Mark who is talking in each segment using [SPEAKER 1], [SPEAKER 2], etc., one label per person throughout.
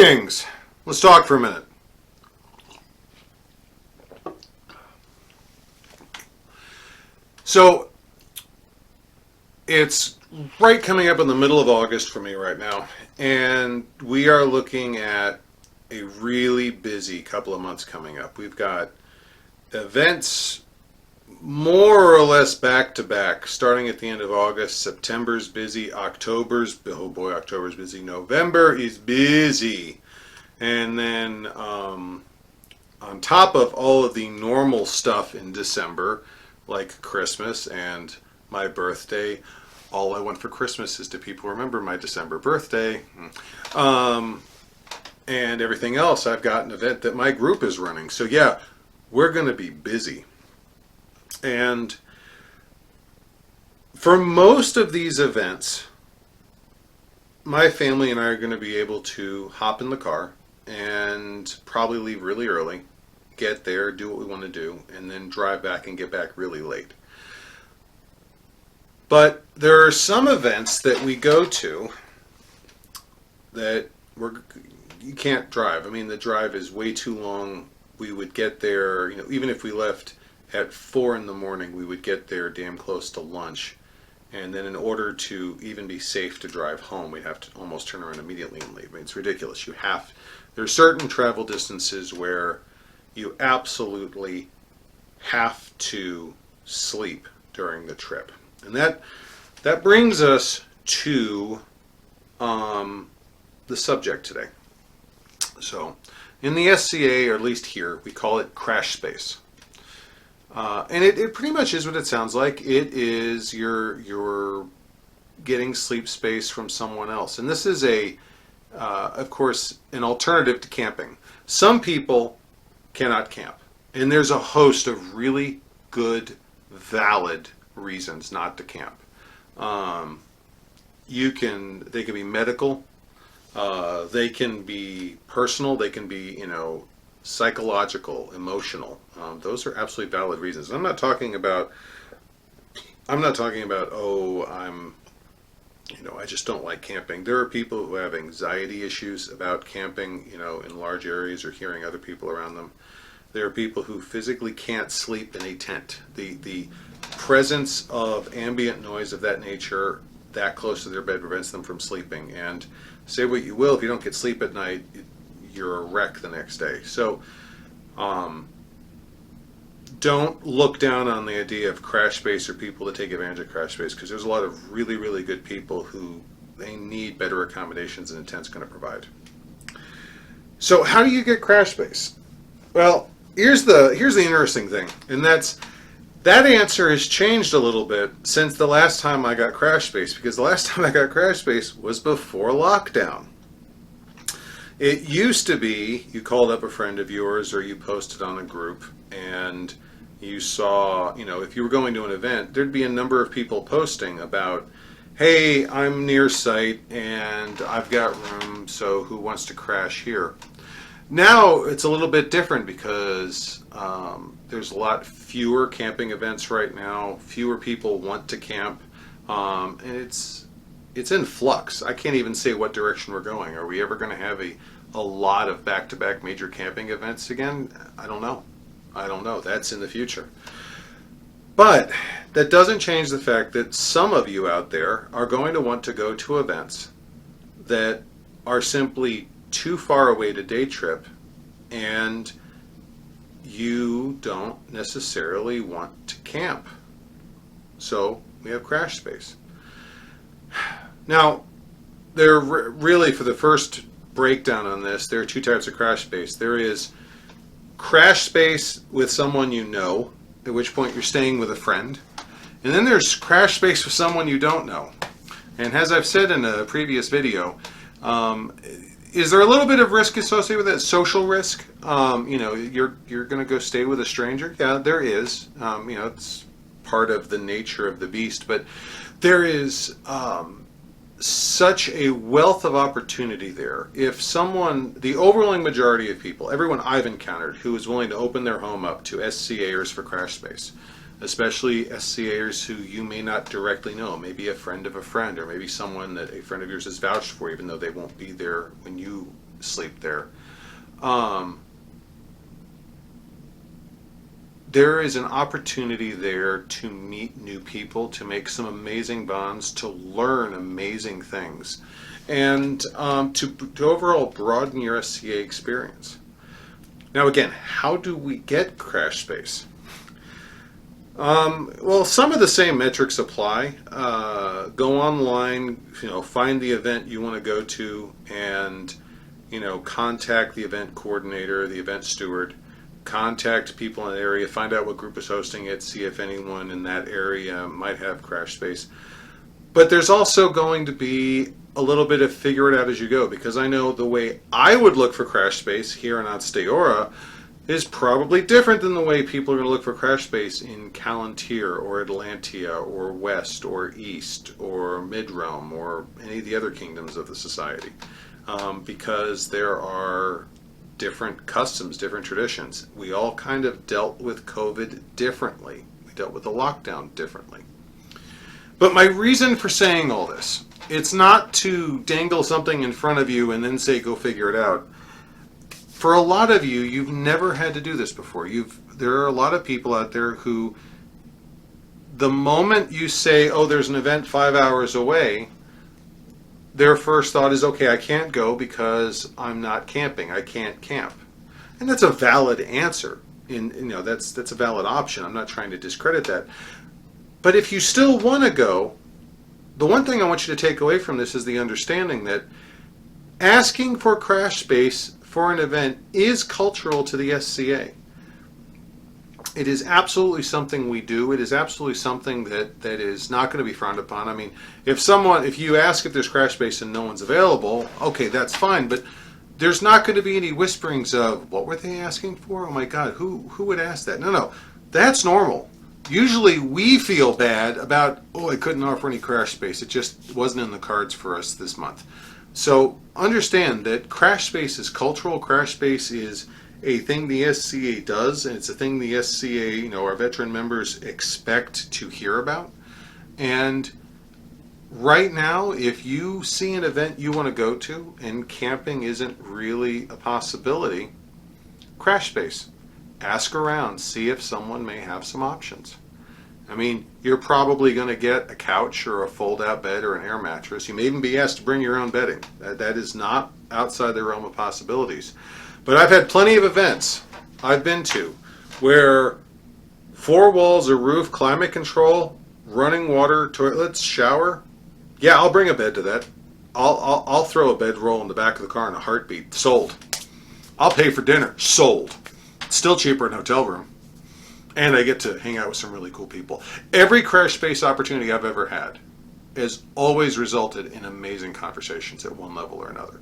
[SPEAKER 1] Greetings! Let's talk for a minute. So, it's right coming up in the middle of August for me right now, and we are looking at a really busy couple of months coming up. We've got events more or less back to back, starting at the end of August. September's busy, October's busy, November is busy. And then on top of all of the normal stuff in December, like Christmas and my birthday, all I want for Christmas is to people remember my December birthday. And everything else, I've got an event that my group is running. So yeah, we're going to be busy. And for most of these events, my family and I are going to be able to hop in the car and probably leave really early, get there, do what we want to do, and then drive back and get back really late. But there are some events that we go to that you can't drive. I mean, the drive is way too long. We would get there, even if we left at 4 in the morning, we would get there damn close to lunch. And then in order to even be safe to drive home, we'd have to almost turn around immediately and leave. I mean, it's ridiculous. There are certain travel distances where you absolutely have to sleep during the trip. And that brings us to the subject today. So in the SCA, or at least here, we call it crash space. And it pretty much is what it sounds like. It is you're getting sleep space from someone else. And this is of course, an alternative to camping. Some people cannot camp. And there's a host of really good, valid reasons not to camp. They can be medical. They can be personal. They can be, psychological, emotional. Those are absolutely valid reasons. I'm not talking about, I just don't like camping. There are people who have anxiety issues about camping, in large areas or hearing other people around them. There are people who physically can't sleep in a tent. The presence of ambient noise of that nature that close to their bed prevents them from sleeping. And say what you will, if you don't get sleep at night, you're a wreck the next day. So don't look down on the idea of crash space or people that take advantage of crash space, because there's a lot of really, really good people who they need better accommodations than a tent's going to provide. So how do you get crash space? Well, here's the interesting thing, and that answer has changed a little bit since the last time I got crash space, because the last time I got crash space was before lockdown. It used to be you called up a friend of yours or you posted on a group and you saw, if you were going to an event, there'd be a number of people posting about, hey, I'm near site and I've got room, so who wants to crash here? Now it's a little bit different because there's a lot fewer camping events right now. Fewer people want to camp, and it's in flux. I can't even say what direction we're going. Are we ever going to have a lot of back-to-back major camping events again? I don't know. That's in the future. But that doesn't change the fact that some of you out there are going to want to go to events that are simply too far away to day trip, and you don't necessarily want to camp. So we have crash space. Now, really, for the first breakdown on this, there are two types of crash space. There is crash space with someone you know, at which point you're staying with a friend. And then there's crash space with someone you don't know. And as I've said in a previous video, is there a little bit of risk associated with it? Social risk? You're going to go stay with a stranger? Yeah, there is. It's part of the nature of the beast. But there is such a wealth of opportunity there. If the overwhelming majority of people, everyone I've encountered who is willing to open their home up to SCAers for crash space, especially SCAers who you may not directly know, maybe a friend of a friend, or maybe someone that a friend of yours has vouched for, even though they won't be there when you sleep there. There is an opportunity there to meet new people, to make some amazing bonds, to learn amazing things, and to overall broaden your SCA experience. Now, again, how do we get crash space? Well, some of the same metrics apply. Go online, find the event you want to go to, and contact the event coordinator, the event steward. Contact people in the area, find out what group is hosting it, see if anyone in that area might have crash space. But there's also going to be a little bit of figure it out as you go, because I know the way I would look for crash space here in Aotearoa is probably different than the way people are going to look for crash space in Callantyre or Atlantia or West or East or Mid-Rome or any of the other kingdoms of the society, because there are different customs, different traditions. We all kind of dealt with COVID differently. We dealt with the lockdown differently. But my reason for saying all this, it's not to dangle something in front of you and then say, go figure it out. For a lot of you, you've never had to do this before. There are a lot of people out there who, the moment you say, oh, there's an event 5 hours away, their first thought is, okay, I can't go because I'm not camping. I can't camp. And that's a valid answer. That's a valid option. I'm not trying to discredit that. But if you still want to go, the one thing I want you to take away from this is the understanding that asking for crash space for an event is cultural to the SCA. It is absolutely something we do. It is absolutely something that is not going to be frowned upon. I mean, if you ask if there's crash space and no one's available, okay, that's fine. But there's not going to be any whisperings of, what were they asking for? Oh my God, who would ask that? No, that's normal. Usually we feel bad about, oh, I couldn't offer any crash space. It just wasn't in the cards for us this month. So understand that crash space is cultural. Crash space is a thing the SCA does, and it's a thing the SCA, our veteran members expect to hear about. And right now, if you see an event you want to go to and camping isn't really a possibility, crash space. Ask around, see if someone may have some options. I mean, you're probably going to get a couch or a fold-out bed or an air mattress. You may even be asked to bring your own bedding. That is not outside the realm of possibilities. But I've had plenty of events I've been to where 4 walls, a roof, climate control, running water, toilets, shower. Yeah, I'll bring a bed to that. I'll throw a bedroll in the back of the car in a heartbeat. Sold. I'll pay for dinner. Sold. Still cheaper than hotel room. And I get to hang out with some really cool people. Every crash space opportunity I've ever had has always resulted in amazing conversations at one level or another.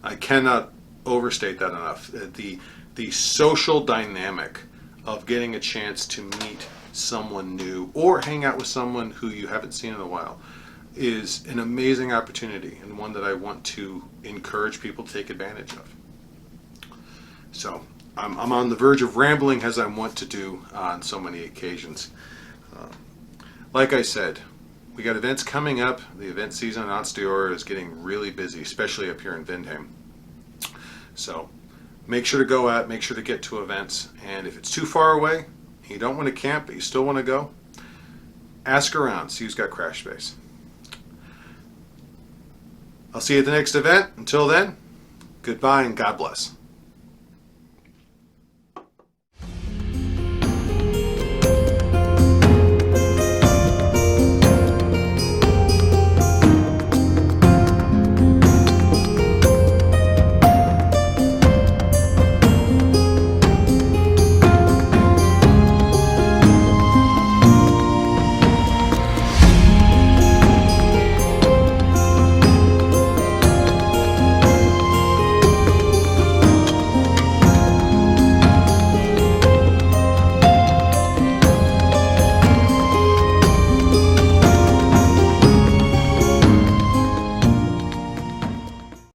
[SPEAKER 1] I cannot overstate that enough. The social dynamic of getting a chance to meet someone new or hang out with someone who you haven't seen in a while is an amazing opportunity, and one that I want to encourage people to take advantage of. So I'm on the verge of rambling, as I want to do on so many occasions. Like I said, we got events coming up. The event season in Aotearoa is getting really busy, especially up here in Vindheim. So make sure to go out, make sure to get to events, and if it's too far away, you don't want to camp, but you still want to go, ask around, see who's got crash space. I'll see you at the next event. Until then, goodbye and God bless.